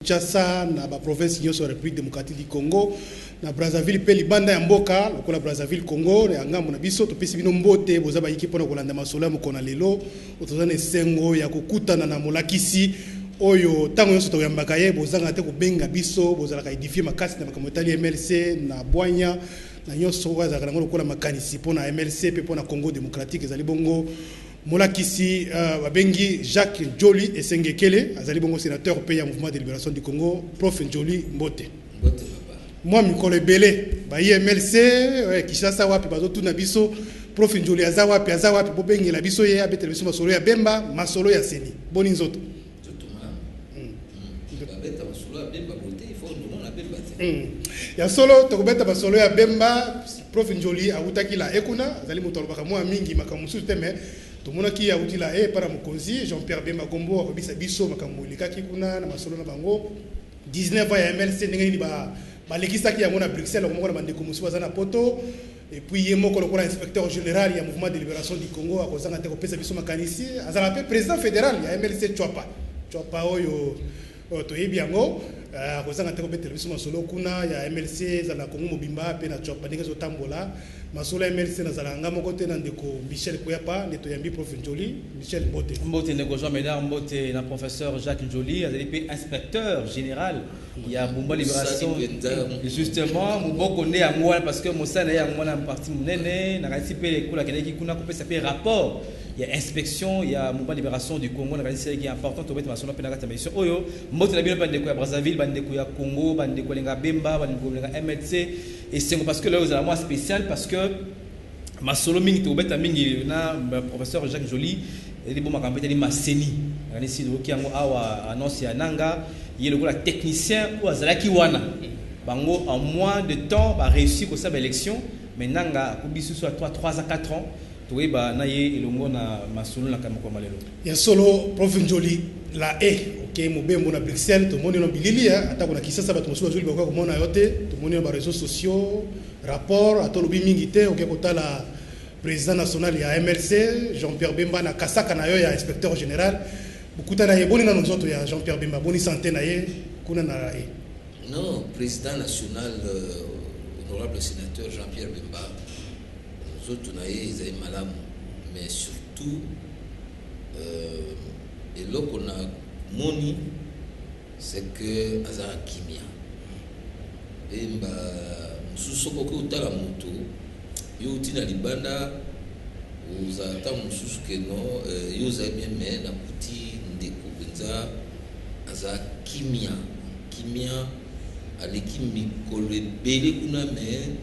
Kinshasa na ba province nyonso ya République démocratique du Congo na Brazzaville pe libanda ya mboka lokola Brazzaville Congo ya ngambo na biso topesi bino mbote boza bayiki pona kolanda masolo ya mokona lelo otozana esengo ya kokutana na molakisi oyo tango nyonso toyambaka ye bozanga te kobenga biso bozala ka édifier makasi na makambo etali MLC na bwanya na nyonso bazaka nango lokola makanisi pona MLC pe pona Congo démocratique ezali bongo molakisi babengi Jacques Njoli Esengekele azali bongo sénateur pe ya mouvement de libération du Congo prof Njoli Mbote moi mikolo ebele ba MLC Kinshasa wapi bazotuna biso prof Njoli aza wapi bobengela biso ye abetela biso masolo ya Bemba masolo ya Seni boni nzoto ya solo tokobeta basolo ya Bemba prof Njoli awutaki la ekuna azali moto alobaka mwa mingi makamusu teme tomonaki awuti la para mokonzi Jean-Pierre Bemba Kombo akobisa biso makambo likaki kuna na masolo na bango 19 ans ya MLC ndenge ni balekisaki yango na Bruxelles komona bandeko musu bazana poto et puis yemoko lokola inspecteur général ya mouvement de libération du Congo akozanga te kopesa biso makanisi azala pe président fédéral ya MLC Chwapa oyo toyebi yango akozanga te kopesa biso masolo kuna ya MLC zala Congo mobimba pe na Chwapa ndenge zotambola masolo ya MLC na zala ngamo kote na ndeko Michel Koyapa neto yambi prof Njoli Michel Mbote ndeko Jean Médard Mbote na professeur Jacques Njoli azali pe inspecteur général ya Bumba Libération justement muboko ne yango parce que mosana yango na parti munene na kasi pe ekula keneki kuna kopesa pe rapport ya inspection ya Bumba Libération du Congo na kasi qui est important to mettre masolo pe na kata mission oyo Mbote na bino bandeko ya Brazzaville bandeko ya Congo bandeko lenga Bemba bandeko lenga MLC et c'est parce que là vous avez moi spécial parce que masolo mingi to beta mingi na professeur Jacques Njoli et bon makambo tali maseni ngani si doki yango awa annonce ya nanga il est le technicien ou azalaki wana bango en moins de temps ba réussir ko sa élection mais nanga ko bisu soit 3 à 4 ans to ba na ye elongo na masolo na kamako malelo ya solo prof Njoli la OK mobembo na Bruxelles to moni no bilili ata kuna Kinshasa bato mosusu bazuli bakwa komona yote to moni ba réseaux sociaux rapport atolobi mingi te OK kotala président national ya MLC Jean-Pierre Bemba na kasaka na yo ya inspecteur général bukuta na ye boni na nzoto ya Jean-Pierre Bemba boni santé na ye kuna na non président national honorable sénateur Jean-Pierre Bemba nzoto na ye ezali malamu mais surtout et là qu'on a moni c'est que aza kimia Bemba mususu ko utala moto yo tina libanda uzata mususu ke no yo za meme na kuti ndeko benza aza kimia aleki mikolo ebele kuna me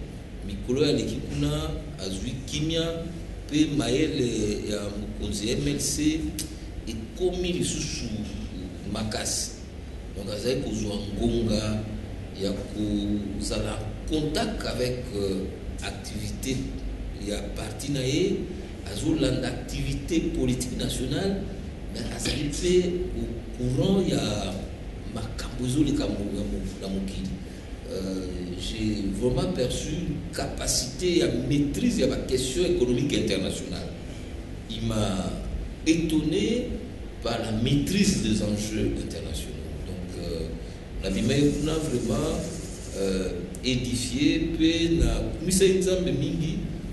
mikolo aleki kuna azwi kimia pe mayele ya mokonzi MLC ekomi lisusu makasi donc azali kozwa ngonga ya kozala contact avec activité ya parti na ye azolanda activité politique nationale mais azali pe au courant ya makambo ezoleka na mokili j'ai vraiment perçu une capacité à maîtrise de la question économique internationale. Il m'a étonné par la maîtrise des enjeux internationaux. Donc, la vie m'a vraiment édifié,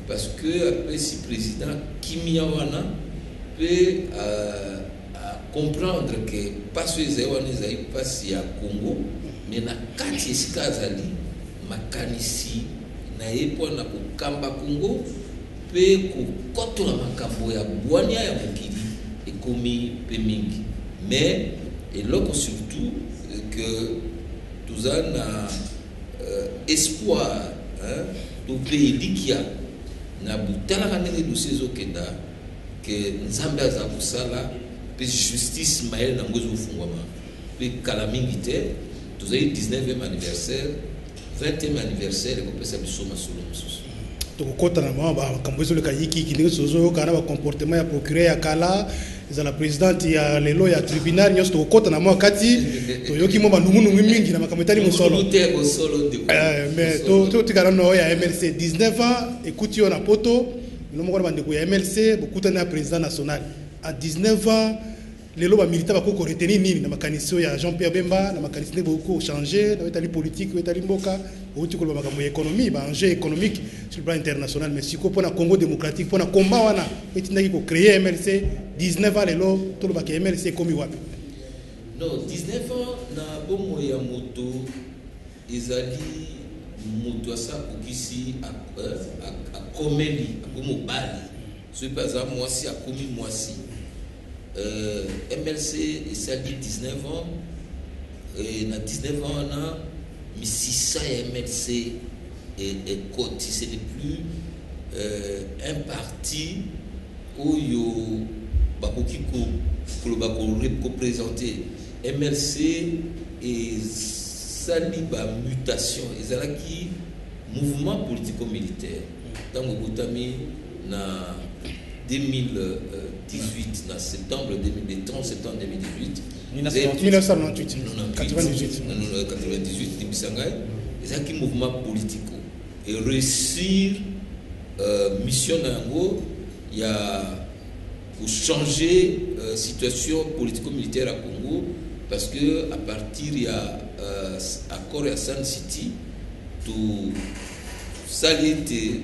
parce que après si président Kimiawana peut comprendre que pas ce que pas si à Congo, mais na kati esikazali makanisi na yepo na kukamba Congo pe kukotola makambo ya bwania ya mokili ekomi pe mingi mais et loko surtout que tout ça na espoir do pays likia na butala kanele dossier zokenda que nzambe aza kusala pe justice mael na ngozo fungwama pe kala mingi te. Nous avons 19e anniversaire, 20e anniversaire, et on peut s'appuyer sur ma solo. Donc, quand on a un comportement ya procureur ya kala, la présidente ya lelo ya tribunal, nous avons quand on a kati, toyoki mo bandumu mingi na makamotali mo solo. Mais to tikana ya MLC 19 ans, écoute yo na poto, nous mo ko bandeko ya MLC, beaucoup na président national. À 19 ans, les lois militaires vont retenir nini na makanisi ya Jean-Pierre Bemba na makanisi ne beaucoup changer na etali politique etali mboka outi ko ba makambo économie ba enjeu économique sur le plan international mais siko pona Congo démocratique pona combat wana etindaki ko créer MLC 19 ans lelo to ba ke MLC komi wapi non 19 ans na bomo ya moto ezali moto asa kokisi a komeli bomo bali so par exemple moi si a komi moi si MLC et ça dit 19 ans et na 19 ans on a mais si ça MLC est côté c'est le plus un parti où yo bakoki ko représenter MLC et ça dit ba mutation ezalaki mouvement politico-militaire dans Botami na 2018, dans septembre 30 septembre 2018, 1998, 98, c'est un mouvement politique. Et réussir mission d'Ango, il y a pour changer situation politico-militaire à Congo, parce que à partir il y a accord à Sun City, tout ça était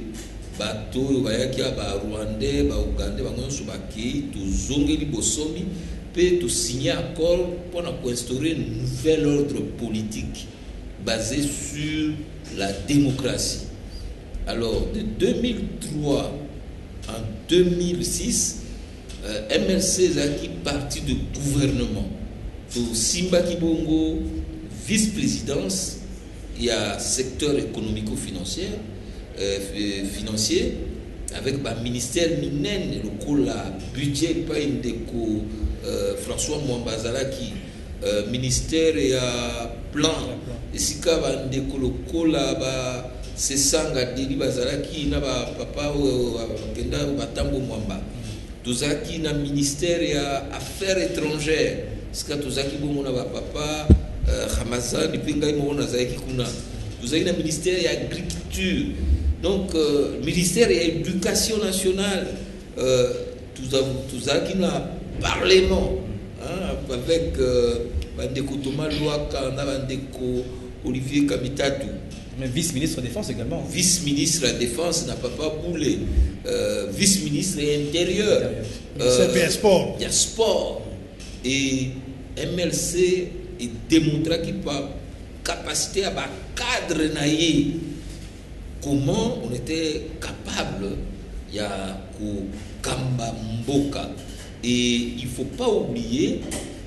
bateau bayaki ba Rwandais ba Ougandais bango subaki to zongeli bosomi pe to signer accord pour instaurer un nouvel ordre politique basé sur la démocratie. Alors de 2003 en 2006 MLC zaki parti de gouvernement to Simba Kibongo vice-présidence, il y a secteur économico-financier avec le ministère minen le budget pas une déco François Mwambazala qui ministère et plan et si ka ba déco le ba c'est sanga deli bazala qui na ba papa kenda batambo mwamba tozaki na ministère et affaires étrangères sika tozaki bo mona ba papa Ramazan ipinga mo na zaki kuna tozaki na ministère et agriculture. Donc, ministère et éducation nationale, tout ça qui n'a parlement, avec Bandeko Thomas Louaka, Bandeko Olivier Kamitatou. Mais vice-ministre de la Défense également. Vice-ministre de la Défense n'a pas boulé. Vice-ministre de l'Intérieur. Il y a sport. Il y a sport. Et MLC est démontré qu'il a capacité à cadre naïe. Comment on était capable, il y a Kamba Mboka. Et il ne faut pas oublier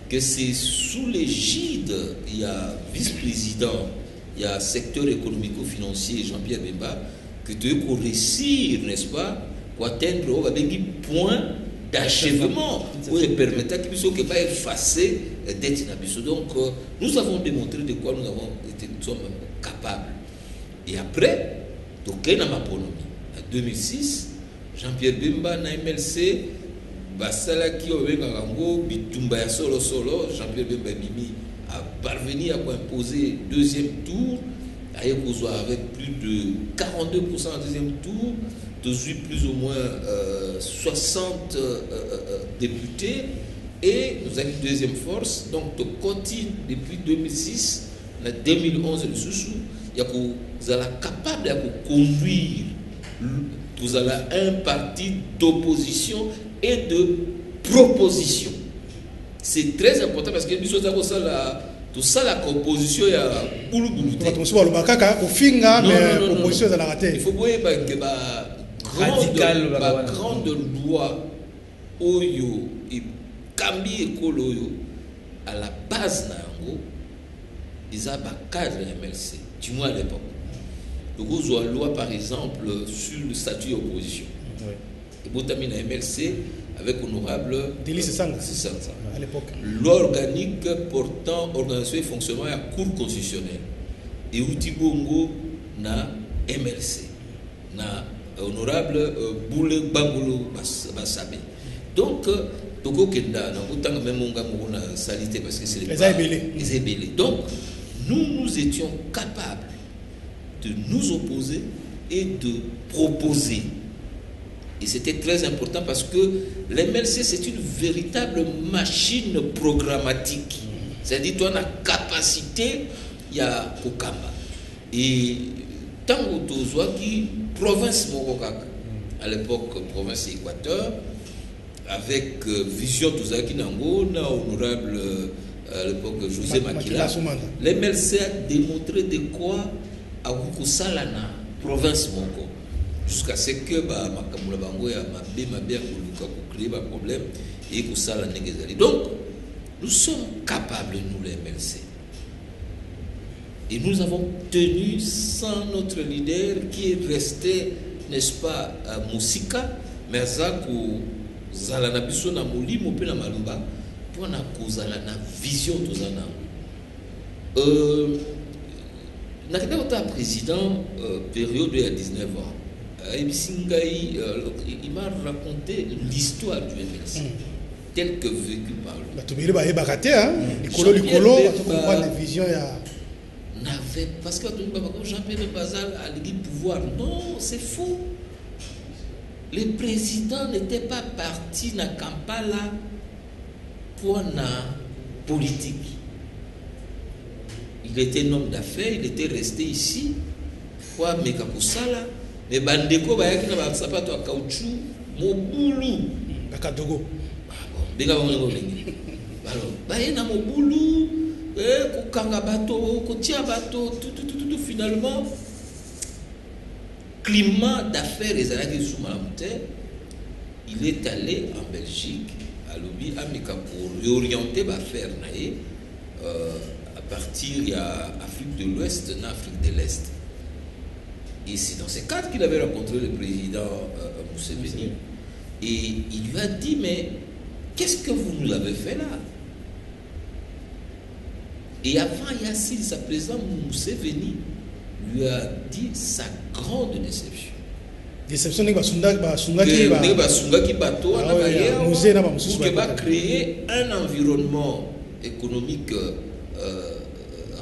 que c'est sous l'égide, il y a vice-président, il y a secteur économico-financier Jean-Pierre Bemba, que tu peux réussir, n'est-ce pas, pour atteindre un point d'achèvement, pour permettre qu'il ne pas effacer d'être inabissé. Donc, nous avons démontré de quoi nous sommes capables. Et après, donc, en 2006, Jean-Pierre Bemba na MLC, Basalaki Obengango, Bitumba solo, Jean-Pierre Bemba Mimi a parvenu à imposer deuxième tour, avec plus de 42% au deuxième tour, plus ou moins 60 députés, et nous avons une deuxième force, donc de continue depuis 2006, en 2011, le sous vous allez capable de conduire vous avez un parti d'opposition et de proposition. C'est très important parce que nous avons tout ça la composition il y a boulou boulou. Il faut voir que la grande loi oyo et kambi ekolo oyo à la base nango ils ont un cadre MLC du moins à l'époque. Donc vous avez une loi par exemple sur le statut d'opposition. Oui. Et vous avez une MLC avec honorable Délice Sanga à l'époque. L'organique portant organisation et fonctionnement à la Cour constitutionnelle. Et Outibongo na MLC. Na honorable Boule Bangolo Bassabe. Donc, Togo Kenda, autant même mon gars a salité parce que c'est les ébélés. Donc, nous étions capables de nous opposer et de proposer. Et c'était très important parce que l'MLC, c'est une véritable machine programmatique. C'est-à-dire, tu as la capacité, il y a Kokamba. Et tant que tu vois qui province Mokokak, à l'époque, province Équateur, avec vision de Zaki Nango, honorable à l'époque José Makila, l'MLC a démontré de quoi à Wukusalana, province Moko. Jusqu'à ce que Makamula Bango ya Mabé créer un problème et que ça la négazali. Donc, nous sommes capables, nous les MLC. Et nous avons tenu sans notre leader qui est resté, n'est-ce pas, à Moussika, mais à Zalana Bisso na Molimo pe na Malumba, pour na Zalana vision de Zana. Nakeda président période de 19 ans. Il m'a raconté l'histoire du MLC telle que vécue par lui. Parce que Jean-Pierre Bazal a le pouvoir. Non, c'est faux. Le président n'était pas parti dans Kampala pour la politique. Il était un homme d'affaires, il était resté ici pour Mekakosala. Mais bandeko bayaki na ba sapato a caoutchouc mobulu bakadogo benga bango lengi alors baye na mobulu ko kanga bato ko tia bato tout finalement climat d'affaires ezalaki sous malamute. Il est allé en Belgique à lobby amika pour réorienter ba faire naé à partir il y a Afrique de l'Ouest na Afrique de l'Est. Et c'est dans ces cadres qu'il avait rencontré le président Museveni. Et il lui a dit, mais qu'est-ce que vous nous avez fait là? Et avant Yassine, sa président Museveni lui a dit sa grande déception. Déception que va créer un environnement économique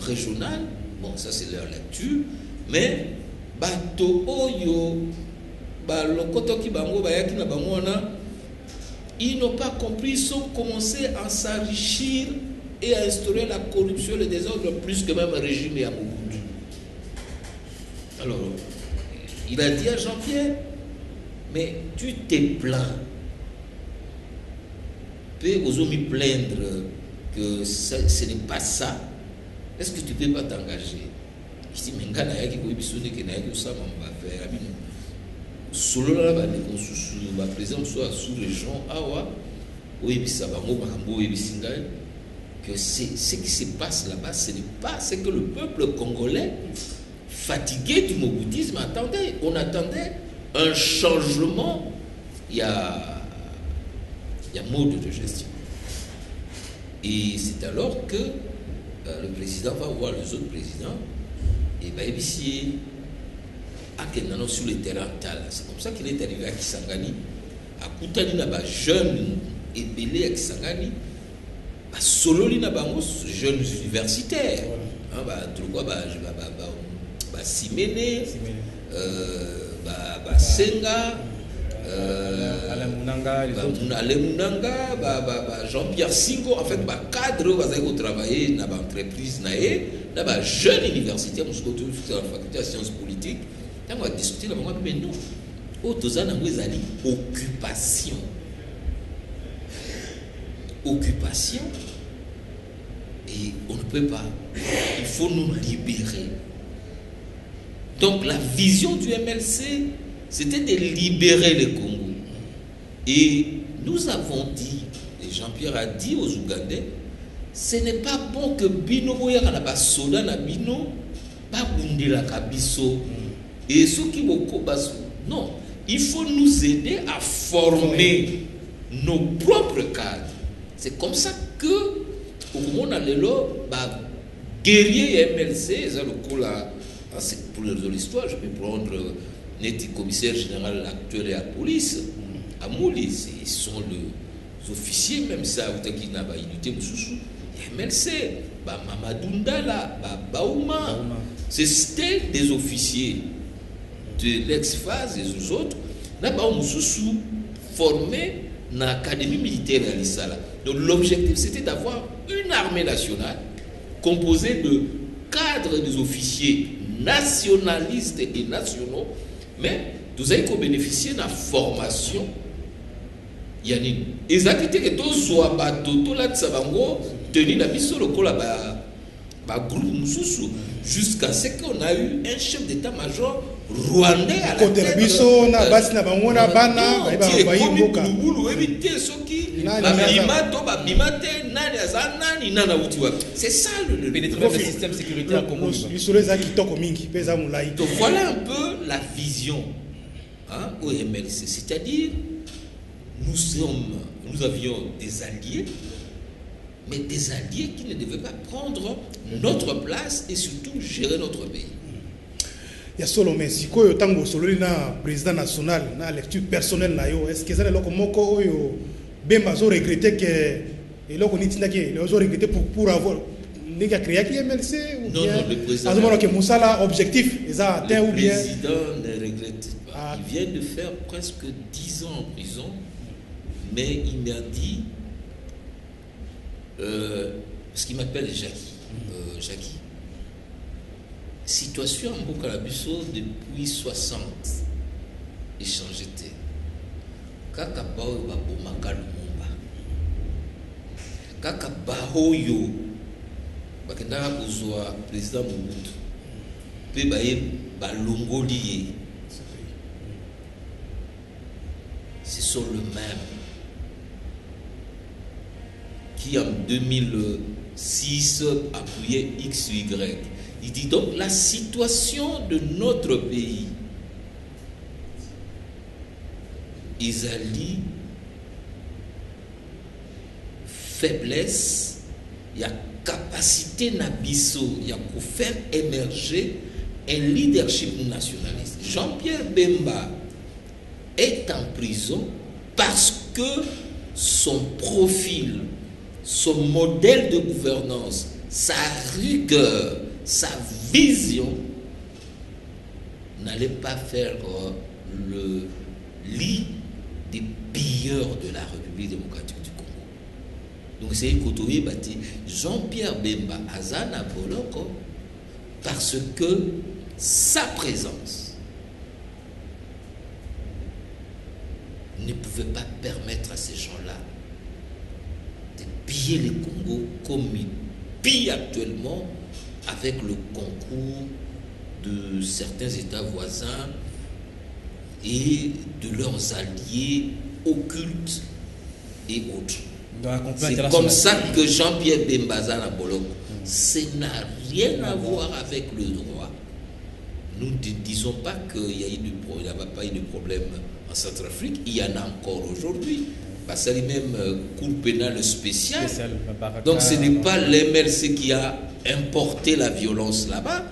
régional. Bon, ça c'est leur lecture. Mais bato oyo balokoto ki bango bayaki na bango na, ils n'ont pas compris, ils ont commencé à s'enrichir et à instaurer la corruption et le désordre plus que même le régime à Mobutu. Alors il a dit à Jean-Pierre, mais tu t'es plaint, peut oser me plaindre que ce n'est pas ça, est-ce que tu ne peux pas t'engager? Je dis, mais ngana yaki ko bisone ke na yaki usama mba faire abino solo la ba ne konsusu ba président soit sous région awa oui bisa bango makambo oui bisinga que c'est ce qui se passe là-bas, ce n'est pas ce que le peuple congolais fatigué du moboutisme attendait. On attendait un changement, il y a mode de gestion. Et c'est alors que le président va voir les autres présidents et va ébicier à Kenano sur le terrain tal. C'est comme ça qu'il est arrivé à Kisangani, à Koutani Naba, jeune et belé à Kisangani, à Sololi Naba, jeunes universitaires. Simene, Senga, Alemunanga, Jean-Pierre Singo, en fait, cadre, qui travailler dans l'entreprise, dans la jeune université, dans la faculté de sciences politiques, on va discuter, mais non, occupation. Occupation, et on ne peut pas, il faut nous libérer. Donc la vision du MLC, c'était de libérer le Congo. Et nous avons dit, et Jean-Pierre a dit aux Ougandais, ce n'est pas bon que Bino Boya na soda na Bino, pas Bundila Kabiso, et ceux qui vont Kobaso. Non, il faut nous aider à former nos propres cadres. C'est comme ça que, au moment où on a guerrier MLC, c'est le coup là. Pour l'histoire, je peux prendre le commissaire général actuel de la police, à Mouli, ils sont les officiers, même ça, qui n'a pas unité, MLC, Mamadou Ndala, Baouma, c'était des officiers de l'ex-phase et des autres, na ba mususu formé dans l'académie militaire à l'Issala. Donc l'objectif c'était d'avoir une armée nationale composée de cadres des officiers nationalistes et nationaux, mais vous avez bénéficié de la formation. Yani ezakite que to soit bato to la tsabango tenu na biso lokola ba groupe mususu jusqu'à ce qu'on a eu un chef d'état-major rwandais à la tête. Biso na basi na bango na bana ba mboka. Lubulu ebite soki babima to babima te nani azanani nana uti wa. C'est ça le système sécuritaire commun. Donc voilà un peu la vision au MLC, c'est-à-dire nous avions des alliés, mais des alliés qui ne devaient pas prendre notre place et surtout gérer notre pays. Il y a solo mais si quoi tango solo na président national na lecture personnelle na yo est-ce que ça loko moko oyo bemba zo regretter que et loko nitinda que les zo regretter pour avoir les gars créé qui MLC ou bien non le président azomona que Moussala objectif ils a atteint ou bien le président ne regrette pas. Il vient de faire presque 10 ans en prison, mais il m'a dit ce qu'il m'appelle Jackie. Situation en Bokalabiso depuis 60 échangé. Kaka bao babomaka lumumba. Kaka bahoyo bakendaka kozwa président Mobutu. Pe baye balongoli ye. Ce sont le même qui en 2006 appuyait XY. Il dit donc la situation de notre pays, Isali, faiblesse, il y a capacité nabiso, il y a pour faire émerger un leadership nationaliste. Jean-Pierre Bemba est en prison parce que son profil, son modèle de gouvernance, sa rigueur, sa vision n'allait pas faire le lit des pilleurs de la République démocratique du Congo. Donc c'est Kotoye Bati, Jean-Pierre Bemba Azana Boloko, parce que sa présence ne pouvait pas permettre à ces gens-là de piller le Congo comme ils pillent actuellement, avec le concours de certains États voisins et de leurs alliés occultes et autres. C'est comme ça que Jean-Pierre Bemba na Boloko, ça n'a rien à voir avec le droit. Nous ne disons pas qu'il n'y a pas eu de problème en Centrafrique, il y en a encore aujourd'hui. Parce que c'est même cour pénale spéciale. Donc ce n'est pas l'MLC qui a importé la violence là-bas.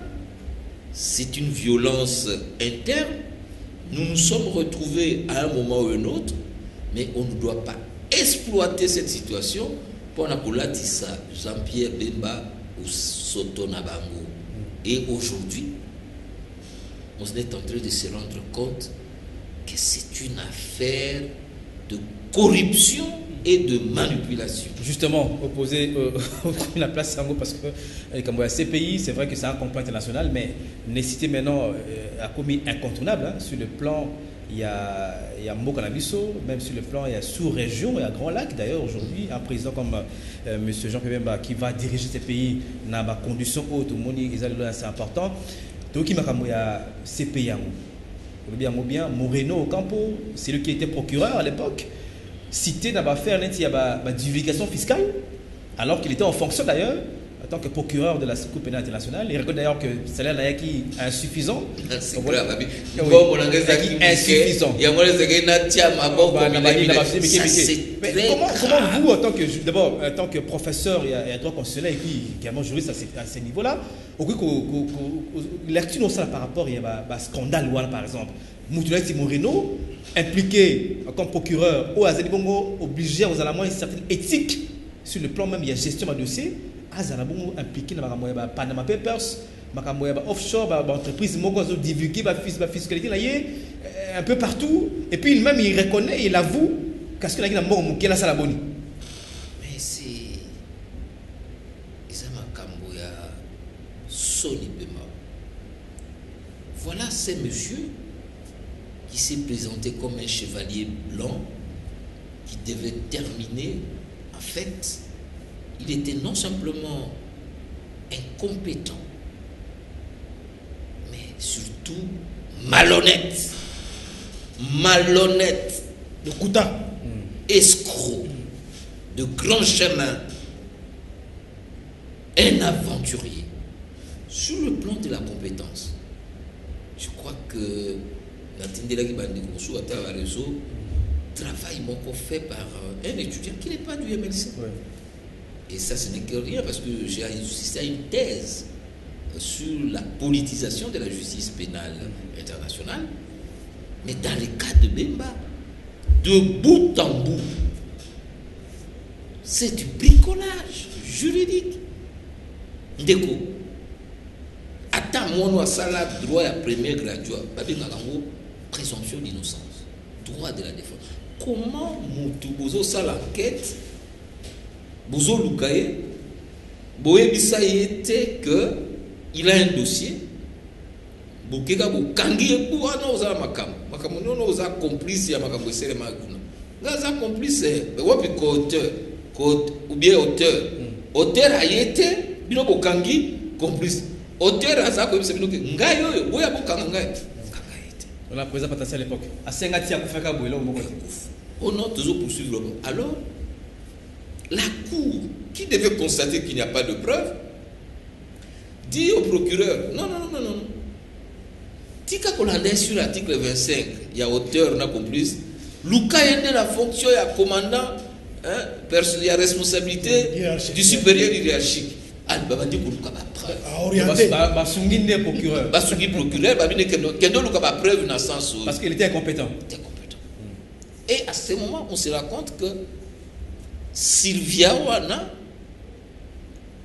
C'est une violence interne. Nous nous sommes retrouvés à un moment ou un autre, mais on ne doit pas exploiter cette situation pour Napolatissa, Jean-Pierre Bemba ou Soto Nabango. Et aujourd'hui, on est en train de se rendre compte que c'est une affaire de corruption et de manipulation. Justement, opposé la place Sango, parce que comme la CPI, c'est vrai que c'est un complot international, mais nécessité maintenant a commis incontournable. Hein. Sur le plan, il y a Mbokanabiso, même sur le plan, il y a sous-région, il y a Grand Lac. D'ailleurs, aujourd'hui, un président comme M. Jean-Pierre Bemba qui va diriger ces pays dans des conditions hautes, c'est important. Donc, il y a CPI. Bien, Moreno Ocampo, c'est lui qui était procureur à l'époque, cité dans l'affaire de divulgation fiscale, alors qu'il était en fonction d'ailleurs, en tant que procureur de la Cour pénale internationale. Il reconnaît d'ailleurs que le salaire est insuffisant. C'est grave. Insuffisant. Comment vous, en tant que professeur et droit constitutionnel, et puis également juriste à ce niveau-là, lecture par rapport à un scandale, par exemple, Moutounaïti Moreno, impliqué comme procureur, ou Azalibongo, obligé aux Allemands une certaine éthique sur le plan même, il y a gestion de dossier. Azalabongo impliqué dans la Panama Papers, offshore, entreprise, divulguer la fiscalité, un peu partout. Et puis même il reconnaît, il avoue qu'est-ce qu'il a dit dans la salle à Boni. Mais c'est Makamboya Soni Bema. Voilà ces monsieur qui s'est présenté comme un chevalier blanc qui devait terminer. En fait, il était non simplement incompétent, mais surtout malhonnête. Malhonnête. De Kouta. Escroc. De grand chemin. Un aventurier. Sur le plan de la compétence, je crois que Natindela Kibandikosu à réseau travail fait par un étudiant qui n'est pas du MLC. Ouais. Et ça, ce n'est que rien parce que j'ai assisté à une thèse sur la politisation de la justice pénale internationale. Mais dans le cas de Bemba, de bout en bout, c'est du bricolage juridique. Ndeko. Attends, moi, ça là, droit à premier graduat, présomption d'innocence, droit de la défense. Comment Moutou Bozo ça l'enquête, Bozo Lukaye, Boé Bissaïete que il a un dossier, Bokega Bokangi, Bouana Oza Makam, Makamono Oza complice à Makambo Sere Maguna. Gaza complice, auteur, ou bien auteur. Auteur a été, Bino Bokangi, complice. Auteur a ça comme c'est Bino Ngayo, Boya Bokanga. On a posé à l'époque. À Sengati, à Koufaka, Boilo, on a toujours poursuivre. Alors, la Cour, qui devait constater qu'il n'y a pas de preuve, dit au procureur, non. Tika Kolandais sur l'article 25, il y a auteur, on a complice. Luka Yende, la fonction, il y a commandant, il y a responsabilité du supérieur hiérarchique. Al-Babandi pour Luka orienté. Basungine procureur. Basungi procureur, Kendo Luka ba preuve dans le sens où. Parce qu'il était incompétent. Et à ce moment, on se rend compte que Sylvia Wana,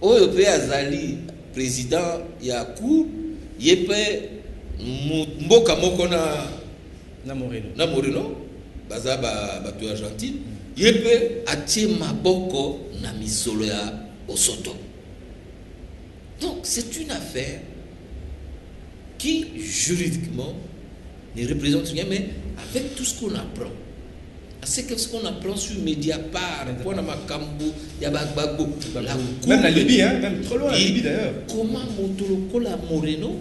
Oyope Azali, président Yakou, Yepe Mboka Mokona Namorino, Baza Batu Argentine, Yepe Atie Maboko Namisolo ya Osoto. Donc c'est une affaire qui juridiquement ne représente rien, mais avec tout ce qu'on apprend. C'est ce qu'on apprend sur Mediapart, même la Libye, même trop loin la Libye d'ailleurs. Comment Motoloko la Moreno,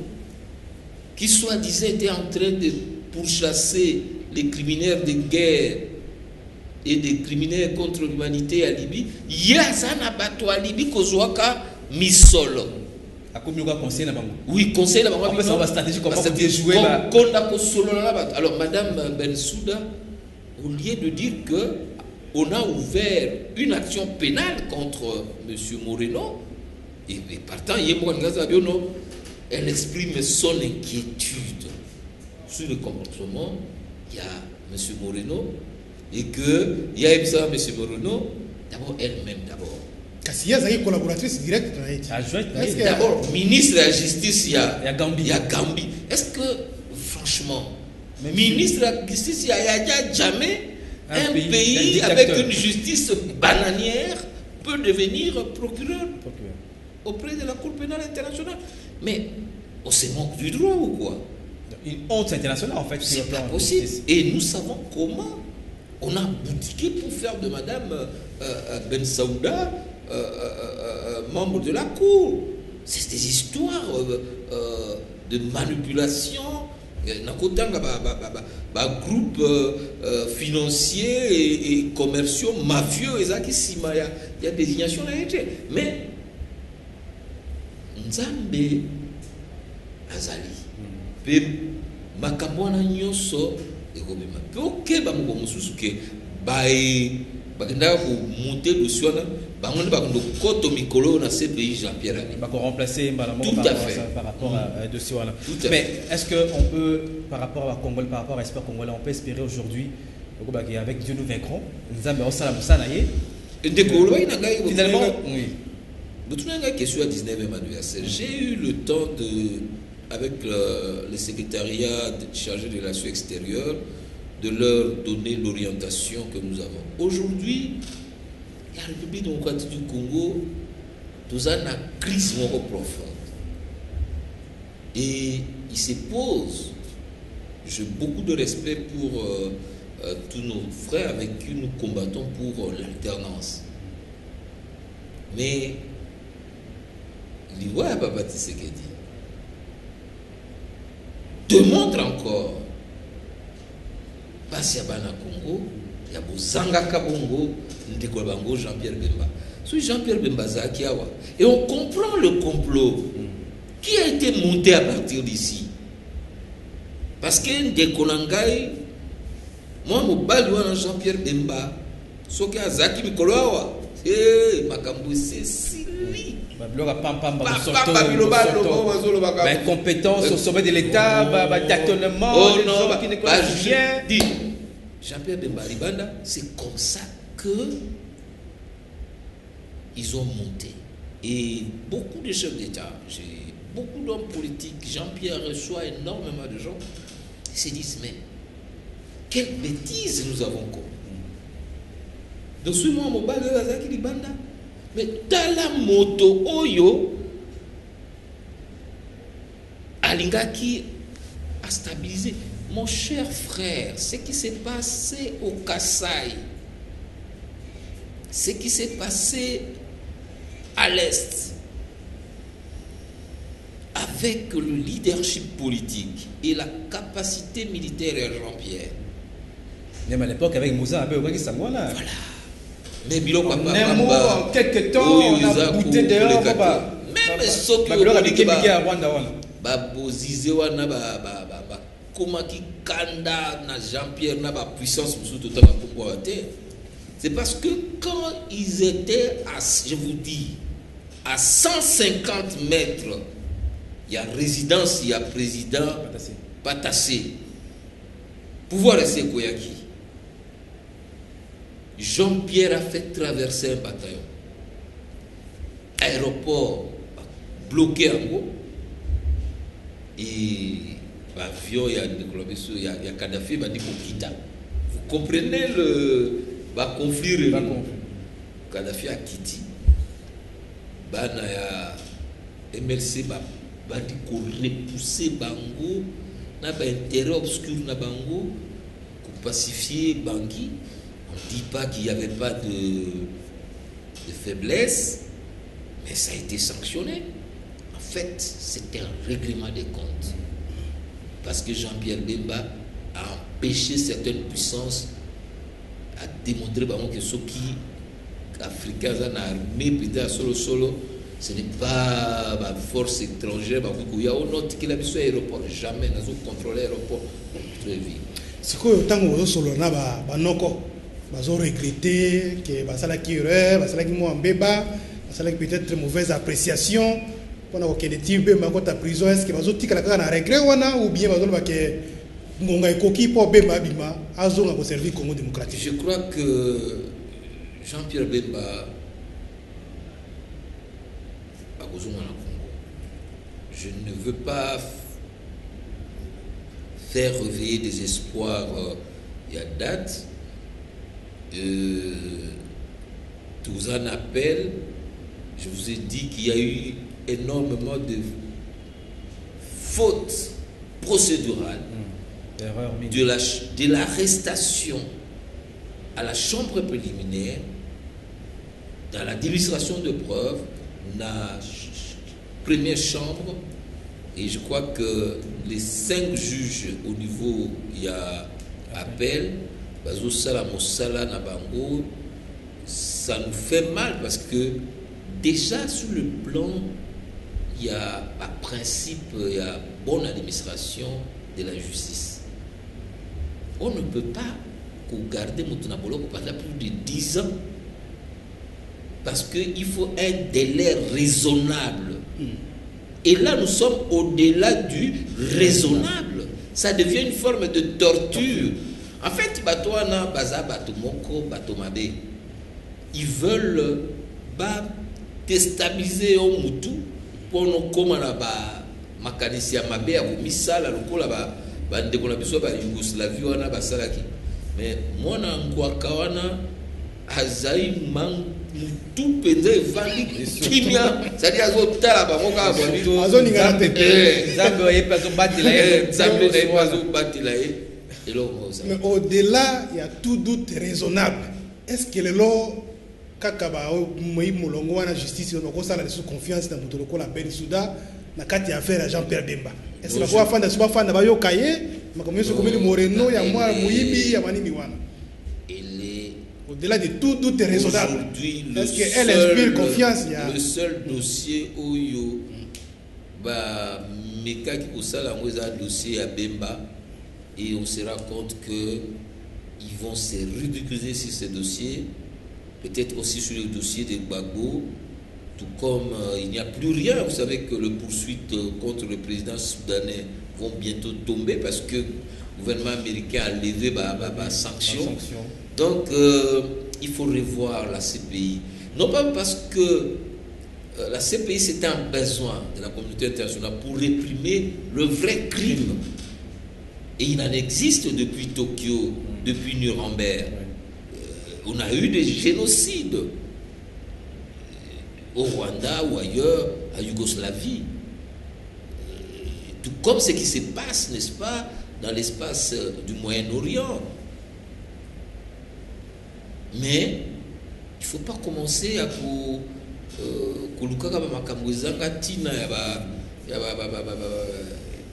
qui soi-disant était en train de pourchasser les criminels de guerre et des criminels contre l'humanité à Libye, Yazana Bato à Libye, Kozouaka, Misolo. Oui, conseil là-bas. On peut savoir la stratégie, comment jouer. Alors, Madame Bensouda, au lieu de dire qu'on a ouvert une action pénale contre M. Moreno, et partant, elle exprime son inquiétude sur le comportement. Il y a M. Moreno, et qu'il y a M. Moreno, d'abord elle-même d'abord. Kasi ya zaki collaboratrice directe d'abord ministre de la justice il y a Gambie. Est-ce que franchement ministre de la justice il y a jamais un pays avec une justice bananière peut devenir procureur auprès de la Cour pénale internationale? Mais on se moque du droit ou quoi? Une honte internationale en fait. C'est pas possible. Et nous savons comment on a boutiqué pour faire de Madame Ben Saouda membre de la Cour. C'est des histoires de manipulation. Groupe financiers et commerciaux mafieux. Il y a désignation là. Mais Nzambe Azali. Makambwana nyoso ekobema. Ok ba mo mususu ke bae bakenda ko monter dossier na bango ba ko koto mikolo na CPI Jean-Pierre Ani. Ba ko remplacer Mbalamo par rapport à dossier là. Mais est-ce que on peut par rapport à Congo, par rapport à Espoir Congolais, on peut espérer aujourd'hui avec Dieu nous vaincrons. Nzambe osala musana ye. Finalement oui. Question à 19e anniversaire. J'ai eu le temps avec le secrétariat chargé des relations extérieures, de leur donner l'orientation que nous avons. Aujourd'hui, la République démocratique du Congo, nous avons une crise profonde. Et il se pose, j'ai beaucoup de respect pour tous nos frères avec qui nous combattons pour l'alternance. Mais, l'Ivoire Papa Tshisekedi démontre encore, parce qu'il y a Bana Congo, il y a Bozanga Kabongo, Ndekobango, Jean-Pierre Bemba. C'est Jean-Pierre Bemba Zakiawa. Et on comprend le complot qui a été monté à partir d'ici. Parce que Ndekonangai, moi, mon balouan Jean-Pierre Bemba, ce qui a Zaki Mikoloawa, Makambo, c'est Sili. Compétence au sommet de l'État, tâtonnement, des gens qui ne connaissent rien. Jean-Pierre Bemba Libanda, c'est comme ça que ils ont monté. Et beaucoup de chefs d'État, beaucoup d'hommes politiques, Jean-Pierre reçoit énormément de gens, ils se disent, mais quelle bêtise nous avons commis. Donc, suis-moi, mon bal de Lazaki Libanda. Mais dans la moto, Oyo, Alingaki a stabilisé. Mon cher frère, ce qui s'est passé au Kasaï, ce qui s'est passé à l'Est, avec le leadership politique et la capacité militaire de Jean-Pierre. Même à l'époque, avec Moussa, voilà. Mais Bilo Papa, en quelques temps, on a bouté dehors. Même ceux qui ont dit c'est parce que quand ils étaient à, je vous dis, à 150 mètres, il y a résidence, il y a président Patassé. Pouvoir rester Koyaki. Jean-Pierre a fait traverser un bataillon. Aéroport bloqué en gros. Et l'avion, il y a Kadhafi, il m'a dit Kita. Vous comprenez le conflit. Kadhafi a quitté. Il y a MLC, il a dit qu'on repoussait Bango, il y a un intérêt obscur dans Bango, pour pacifier Bangui. On ne dit pas qu'il n'y avait pas de faiblesse, mais ça a été sanctionné. En fait, c'était un règlement des comptes. Parce que Jean-Pierre Bemba a empêché certaines puissances à démontrer que ceux qui africains en armée, peut-être solo, ce n'est pas la force étrangère. Il y a un autre qui a mis sur l'aéroport. Jamais, nous avons contrôlé l'aéroport. Très vite. C'est quoi le temps où solo na banoko bazo regretter que basala ki erreur basala ki mo mbeba basala ki peut-être mauvaise appréciation pendant que les tirs bemba ko ta prison est-ce que bazo tikala kaka na regret wana ou bien bazo ba que ngonga ekoki po bemba bima azonga ko servir Congo démocratique. Je crois que Jean-Pierre Bemba a besoin de Congo. Je ne veux pas faire réveiller des espoirs il y a date. Tous en appel, je vous ai dit qu'il y a eu énormément de fautes procédurales, de l'arrestation à la chambre préliminaire, dans la démonstration de preuves, la première chambre, et je crois que les 5 juges au niveau, il y a appel, ça nous fait mal parce que déjà sur le plan, il y a un principe, il y a bonne administration de la justice. On ne peut pas garder Moutounabolo pendant plus de 10 ans parce qu'il faut un délai raisonnable. Et là, nous sommes au-delà du raisonnable. Ça devient une forme de torture. En fait, ils veulent déstabiliser au Moutou pour nous comme makanisi ya mabe ya komisala lokola bandeko na biso ba Yougoslavie wana basalaki mais mwana ngwaka wana azai mutu penza evandi kimia c'est-à-dire azotala bango kaka bwami azoningana te Nzambe oyebi azobatela ye Nzambe na ye azobatela ye eloko oza. Mais au-delà, il y a tout doute raisonnable. Est-ce que le lot, kakaba moi molongo wana justice on ko sala sous confiance na mutu lokola Ben Souda na kati ya affaire ya Jean-Pierre Bemba? Est-ce que ba fanda suba fanda ba yo kaye makomeso komeli Moreno ya moi muyibi ya manini wana? Au-delà de tout doute raisonnable. Est-ce qu'elle inspire confiance? Le seul dossier où yo ba meka ki kosala ngo eza dossier ya Bemba. Et on se rend compte qu'ils vont se ridiculiser sur ces dossiers, peut-être aussi sur le dossier de Gbagbo, tout comme il n'y a plus rien. Vous savez que les poursuites contre le président soudanais vont bientôt tomber parce que le gouvernement américain a levé des sanctions. Donc, il faut revoir la CPI. Non pas parce que la CPI c'était un besoin de la communauté internationale pour réprimer le vrai crime. Et il en existe depuis Tokyo, depuis Nuremberg. On a eu des génocides au Rwanda ou ailleurs, à Yougoslavie. Tout comme ce qui se passe, n'est-ce pas, dans l'espace du Moyen-Orient. Mais il ne faut pas commencer à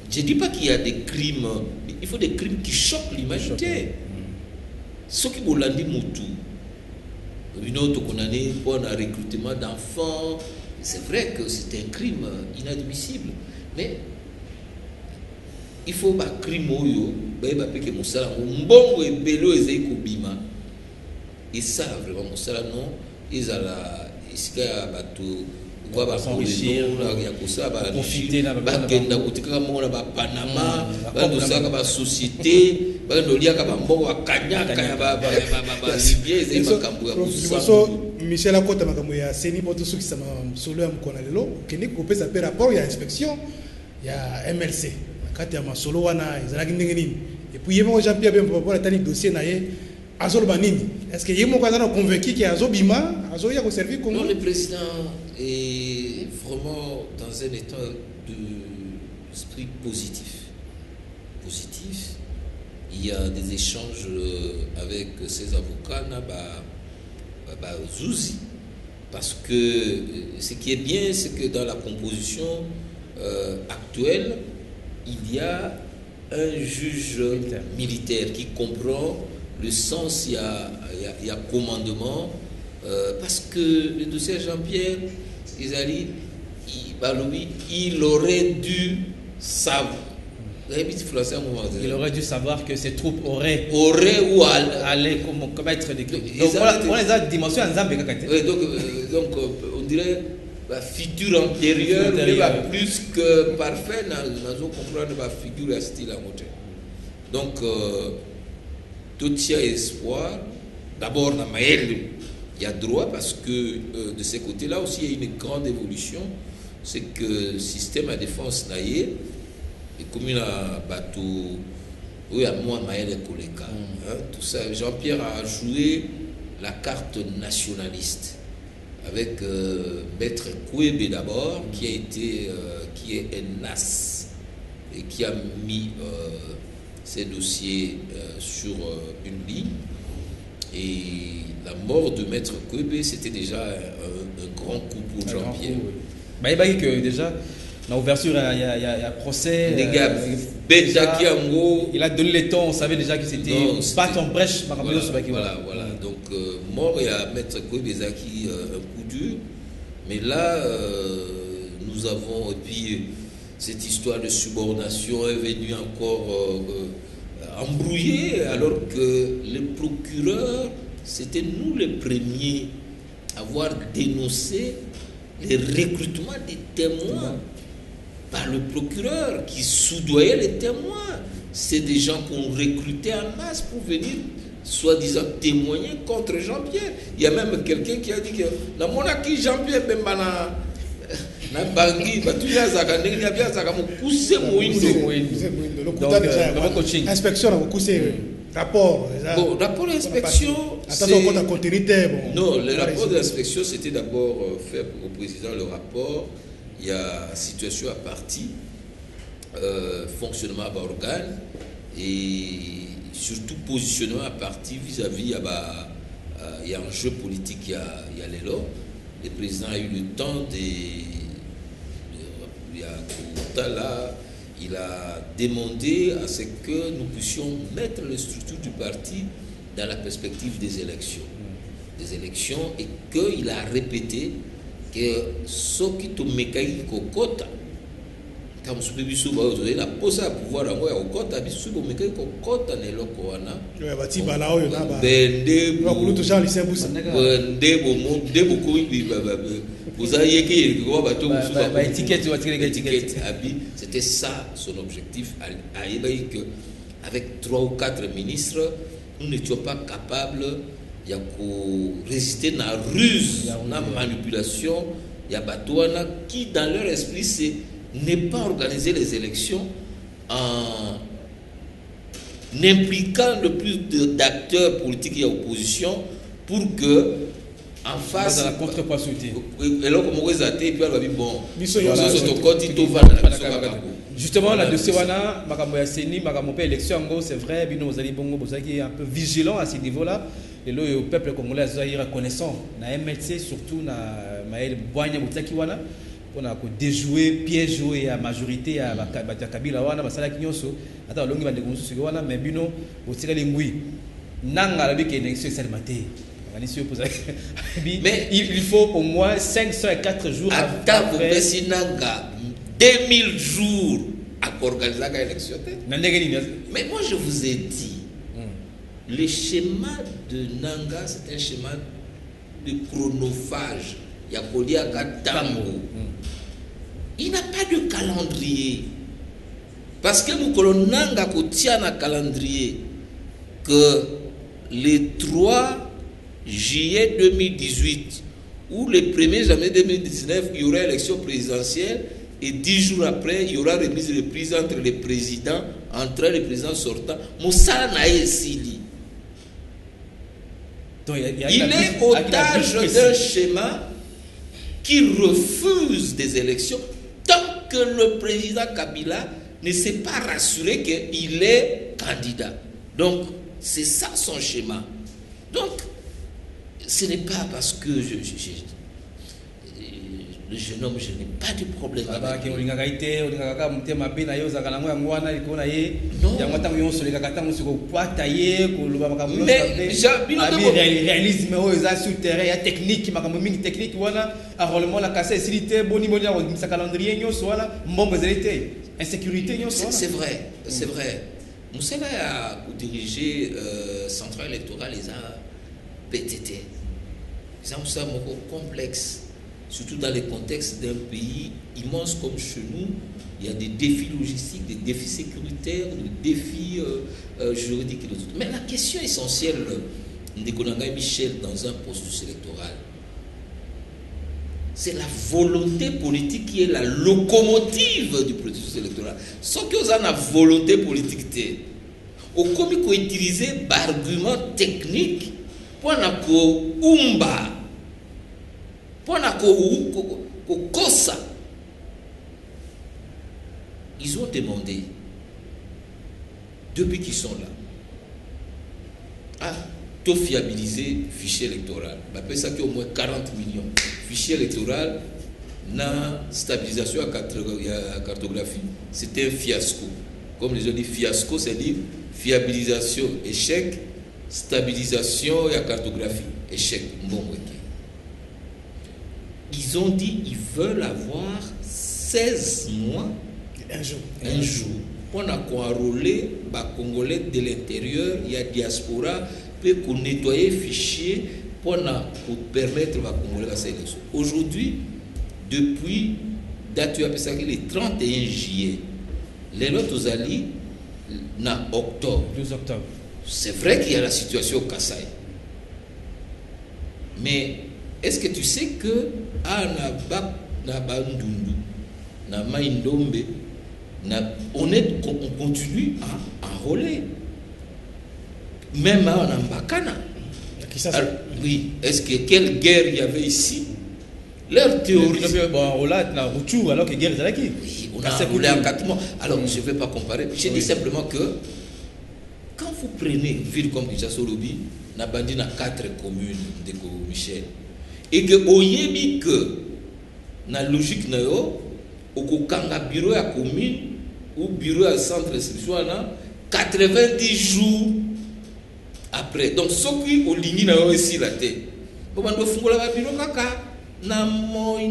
je ne dis pas qu'il y a des crimes, mais il faut des crimes qui choquent l'humanité. Ce qui vous l'a dit, Moutou, une autre condamné pour un recrutement d'enfants, c'est vrai que c'est un crime inadmissible, mais il faut que le crime et ça, vraiment, non, ils ont la s'enrichir, profiter de la Panama, la société, Michel Akota Makamoya, Seni Botosu qui s'est solo à Mkonalelo, qui n'est coupé sa rapport, il y a inspection, il y a MLC. Quand il y a ma solo, et puis il y a Jean-Pierre Bemba pour le dossier. Est-ce qu'il y a un convaincu qu'il y a Azobima, Azoya au service? Non, le président est vraiment dans un état d'esprit positif. Positif. Il y a des échanges avec ses avocats, Zouzi. Parce que ce qui est bien, c'est que dans la composition actuelle, il y a un juge militaire qui comprend le sens, il y a commandement, parce que le dossier Jean-Pierre, il aurait dû savoir. Il aurait dû savoir que ces troupes auraient ou allaient commettre des crimes. Donc on les a dimension en Zambie. Donc on dirait la figure antérieure, mais plus que parfait, nous comprendre la figure style à côté. Donc tout y a espoir. D'abord, dans Maël, il y a droit parce que de ce côté-là aussi, il y a une grande évolution. C'est que le système de défense naïe, et comme il a bateau, oui, à moi, Maël et Koleka. Tout ça, Jean-Pierre a joué la carte nationaliste avec Maître Kouébé d'abord, qui est un NAS et qui a mis ces dossiers sur une ligne. Et la mort de Maître Kouébé, c'était déjà un grand coup pour Jean-Pierre. Oui. Que déjà, dans l'ouverture, il y a procès. Les gars, il a donné les temps, on savait déjà que c'était pas en brèche. Voilà. Donc, mort et à Maître Kouébé Zaki, un coup dur. Mais là, nous avons, et puis, cette histoire de subordination est venue encore embrouiller, alors que les procureurs, c'était nous les premiers à avoir dénoncé les recrutements des témoins par le procureur qui soudoyait les témoins. C'est des gens qu'on recrutait en masse pour venir, soi-disant, témoigner contre Jean-Pierre. Il y a même quelqu'un qui a dit que la monarchie Jean-Pierre Bembana. na bangi batu ya zaka ndenge ya bia zaka mukuse moindo donc coaching inspection na mukuse rapport bon rapport d'inspection attention quand on continue bon non le rapport d'inspection c'était d'abord fait au président le rapport il y a situation à partie fonctionnement à organe et surtout positionnement à partie vis-à-vis il y a un jeu politique il y a les lots. Le président a eu le temps il a demandé à ce que nous puissions mettre les structures du parti dans la perspective des élections et qu'il a répété que ce qui te mécanique au quota comme ce biso ba ozo la posa pouvoir yango ya okota biso bo meke ko kota na eloko wana ba ti bala oyo na ba bende ba kulutu Jean Lisembusa bende bo mo de bo ko bi ba vous avez yeke ko ba to musu ba étiquette ou étiquette abi c'était ça son objectif à évaluer que avec 3 ou 4 ministres nous n'étions pas capables ya ko résister na ruse na manipulation ya batouana qui dans leur esprit c'est ne pas organiser les élections en impliquant le plus d'acteurs politiques et opposition pour que en face la contrepartie et là comme vous avez puis alors bon justement la dossier wana makambo ya seni makambo pe élection ngo c'est vrai bino vous allez bongo vous allez un peu vigilant à ce niveau là et le peuple congolais a reconnaissant na MLC surtout na Maël Boigna Boutaki wana on a déjoué piège joué à majorité à Kabila wana basala kinyoso ata longi bande konsu wana mais bino otira lingui nanga la bike élection salmaté mais il faut au moins 504 jours ata bopesi nanga 2000 jours à organiser la élection mais moi je vous ai dit le schéma de Nanga c'est un schéma de chronophage. Il n'a pas de calendrier. Parce que nous colonnons un calendrier que le 3 juillet 2018 ou le 1er janvier 2019, il y aura élection présidentielle et 10 jours après, il y aura remise de prise entre les présidents, entre les présidents sortants. Moussa Naïsili. Il est otage d'un schéma qui refuse des élections tant que le président Kabila ne s'est pas rassuré qu'il est candidat. Donc, c'est ça son schéma. Donc, ce n'est pas parce que le jeune homme, je n'ai pas de problème avec lui. Non. Mais réalisme sur terrain technique technique insécurité. C'est vrai, c'est vrai. Moussela a dirigé centrale électorale les a PTT. C'est un complexe. Surtout dans le contexte d'un pays immense comme chez nous, il y a des défis logistiques, des défis sécuritaires, des défis juridiques et d'autres. Mais la question essentielle de Konanga Michel dans un processus électoral, c'est la volonté politique qui est la locomotive du processus électoral. Sauf que vous avez la volonté politique. Au commis qu'on utilise d'arguments techniques pour qu'on ils ont demandé, depuis qu'ils sont là, à fiabiliser le fichier électoral. Après ça, qu'il y a au moins 40 millions. Fichier électoral, na stabilisation à cartographie, c'était un fiasco. Comme les gens disent, fiasco, c'est-à-dire fiabilisation, échec, stabilisation et cartographie, échec. Bon, ok. Ils ont dit qu'ils veulent avoir 16 mois, un jour. On a enrôler les Congolais de l'intérieur, il y a diaspora, pour nettoyer les fichiers, pour permettre aux Congolais de faire l'élection. Aujourd'hui, depuis date le 31 juillet, les autres alliés, en octobre. 12 octobre. C'est vrai qu'il y a la situation au Kasaï. Mais est-ce que tu sais que na bandundu na maindombe on continue à enrôler même en Mbakana. Alors, oui, est-ce que quelle guerre il y avait ici? Leur théorie. Bon, là, on a retour alors que guerre est là qui. Oui, on a roulé en 4 mois. Alors, je ne vais pas comparer. Je dis simplement que quand vous prenez une ville comme Kinshasa-Lobi, on a bandit dans 4 communes de Michel, et que oyebi que na logique na yo, okokanga bureau à commune ou bureau à centre d'instruction 90 jours après. Donc, ce qui est au ligne na yo ici la tête. Bon, on doit faire la bureau kaka. Namoy,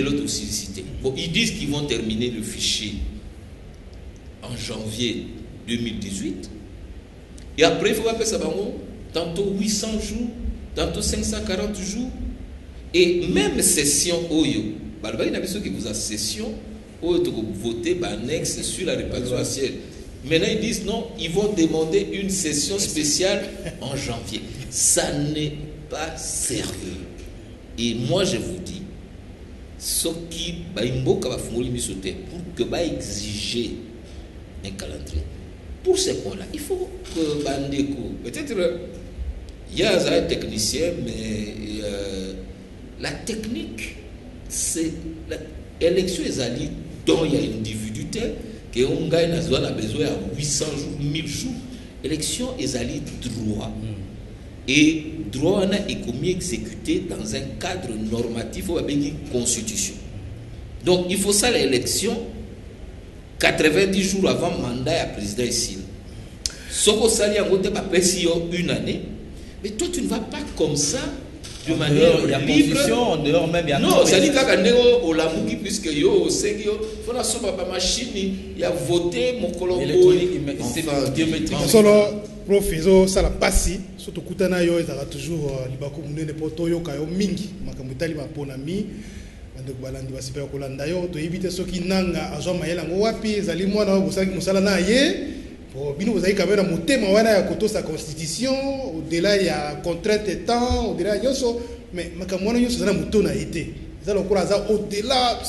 l'autre cité. Bon, ils disent qu'ils vont terminer le fichier en janvier 2018. Et après, il faut appeler ça tantôt 800 jours, tantôt 540 jours. Et même session Oyo, il y a ceux qui vous a session Oyo de voter annexe sur la répartition ancienne. Maintenant, ils disent non, ils vont demander une session spéciale en janvier. Ça n'est pas sérieux. Et moi, je vous dis, ce qui va pour que va exiger un calendrier. Pour ce point-là, il faut que Bandeko, peut-être, il y a un technicien, mais la technique, c'est l'élection des alliés dont il y a une individualité, qu'on gagne a besoin à 800 jours, 1000 jours. Élection des alliés droit. Et droit est commis exécuté dans un cadre normatif ou avec une constitution. Donc il faut ça l'élection 90 jours avant le mandat du président ici. Ce que ça y a une année, mais toi tu ne vas pas comme ça de manière libre. En dehors même, il y a non, ça dit que au Lamouki, puisque yo il faut la somme à machine, il y a voté mon colombo. C'est biométrique. Professeur ça la passi surtout kutana yo ezala toujours libako munene poto yo kayo mingi makamutali maponami bandeko balandi basipa kolanda yo to éviter soki nanga azwa mayela ngo wapi ezali mwana wa bosaki musala na ye po bino bozali kabena motema wana ya koto sa constitution au-delà ya contrainte temps au-delà yoso mais makamwana yoso zana mutona été ezala kola za au-delà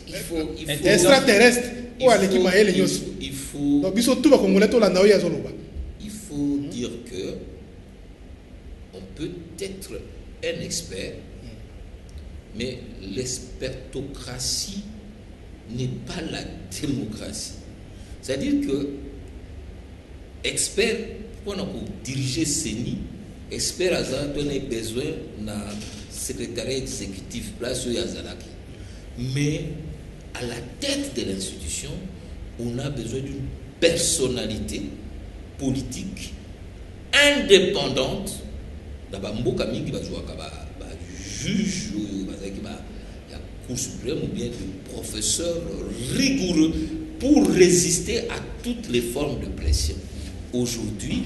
il faut extraterrestre ou aleki mayele yoso il faut donc biso tout ba congolais to landa yo ya zoloba. Il faut dire que on peut être un expert, mais l'expertocratie n'est pas la démocratie. C'est-à-dire que expert, pour diriger CENI, expert a besoin d'un secrétariat exécutif, place où Yazalaki. Mais à la tête de l'institution, on a besoin d'une personnalité politique indépendante d'abord mboka mingi bazwaka ba juge la Cour suprême ou bien de professeurs rigoureux pour résister à toutes les formes de pression. Aujourd'hui,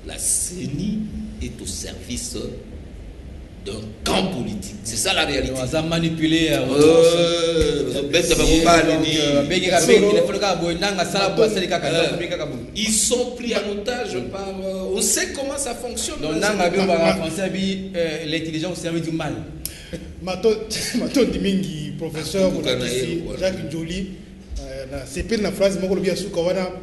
la CENI est au service d'un camp politique. C'est ça la réalité. On a manipulé. Ils sont pris en otage par... On sait comment ça fonctionne. Donc, l'intelligence servit du mal. Maton Dimingi, professeur, Jacques Njoli, c'est pas une phrase, mais il y a une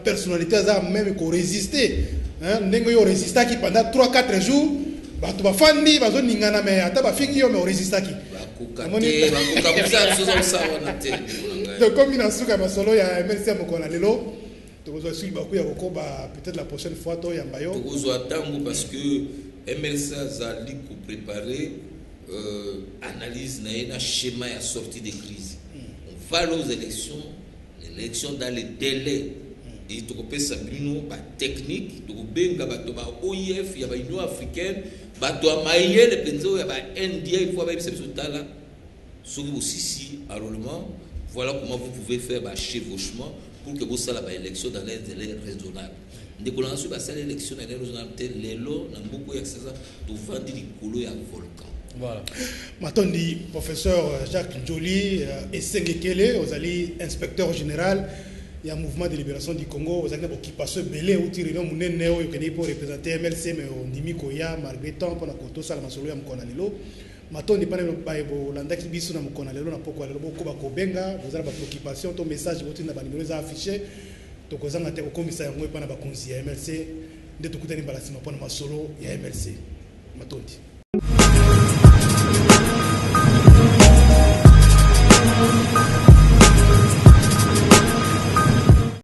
personnalité qui même résister. Nengo yo résista qui pendant 3-4 jours. Bato bafandi bazoningana mais ata bafingi yo mais resistaki donc comme il a suka masolo ya MLC mokona lelo tokozwa suli baku ya kokoba peut-être la prochaine fois to ya mbayo tokozwa tango parce que MLC azali ko préparer analyse na schéma ya sortie de crise. On va aux élections, l'élection dans les délais. Et tu peux savoir ba technique, tu peux benga bato ba OIF, ya ba Union africaine, bato amaye le penzo ya ba NDA, il faut ba bisa sotala. Sur aussi enrôlement, voilà comment vous pouvez faire ba chevauchement pour que vous sala ba élection dans les délais raisonnables. Dès qu'on a su ba sala élection dans les raisonnables, lelo na beaucoup ya ça, tu vendre likolo ya volcan. Voilà. Maintenant, dit professeur Jacques Njoli, Essengekele, vous allez inspecteur général. Il y a un mouvement de libération du Congo, vous avez qui passe belé ou tiré dans mon néo, pour représenter MLC, mais on dit Mikoya, Margreton, pour la Koto, Salamasolo, Mkonalilo. matondi pana bolandaki biso na mokona lelo na poko lelo boko bakobenga bozala ba préoccupation to message botinda ba numéro za affiché to kozanga te kokomisa yango pana ba konzi ya MLC nde tokutani mbala sima pona masolo ya MLC matondi